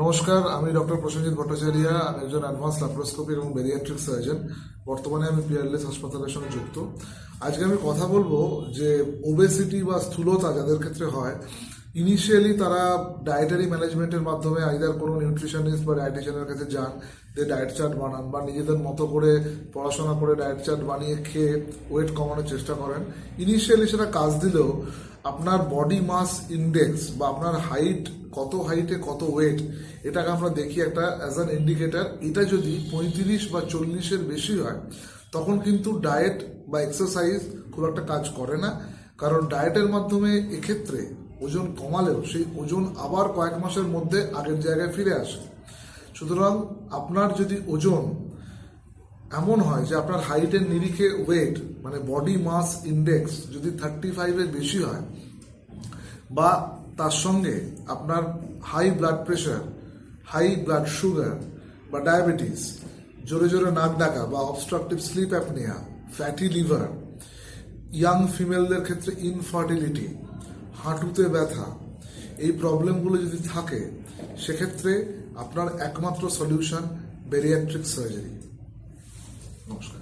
নমস্কার, আমি ডক্টর প্রসেনজিৎ ভট্টাচার্য। আমি একজন অ্যাডভান্স ল্যাপ্রোস্কোপি এবং বেরিয়াট্রিক সার্জন। বর্তমানে আমি পিয়ারলেস হাসপাতালের সঙ্গে যুক্ত। আজকে আমি কথা বলবো যে ওবেসিটি বা স্থূলতা যাদের ক্ষেত্রে হয়, ইনিশিয়ালি তারা ডায়েটারি ম্যানেজমেন্টের মাধ্যমে আইদার কোনো নিউট্রিশনিস্ট বা ডায়েটিশিয়ানের কাছে যান, যে ডায়েট চার্ট বানান বা নিজেদের মতো করে পড়াশোনা করে ডায়েট চার্ট বানিয়ে খেয়ে ওয়েট কমানোর চেষ্টা করেন। ইনিশিয়ালি সেটা কাজ দিলেও আপনার বডি মাস ইন্ডেক্স বা আপনার হাইট, কত হাইটে কত ওয়েট, এটাকে আমরা দেখি একটা অ্যাজ অ্যান ইন্ডিকেটার। এটা যদি 35 বা 40-এর বেশি হয়, তখন কিন্তু ডায়েট বা এক্সারসাইজ খুব একটা কাজ করে না। কারণ ডায়েটের মাধ্যমে এক্ষেত্রে ওজন কমালেও সেই ওজন আবার কয়েক মাসের মধ্যে আগের জায়গায় ফিরে আসে। সুতরাং আপনার যদি ওজন এমন হয় যে আপনার হাইটের নিরিখে ওয়েট মানে বডি মাস ইন্ডেক্স যদি 35-এর বেশি হয়, বা তার সঙ্গে আপনার high blood pressure, high blood sugar বা ডায়াবেটিস, জোরে জোরে নাক ডাকা বা obstructive sleep apnoea, fatty liver, young ফিমেলদের ক্ষেত্রে ইনফার্টিলিটি, হাঁটুতে ব্যথা, এই প্রবলেমগুলো যদি থাকে, সেক্ষেত্রে আপনার একমাত্র সলিউশন বেরিয়াট্রিক সার্জারি। নমস্কার।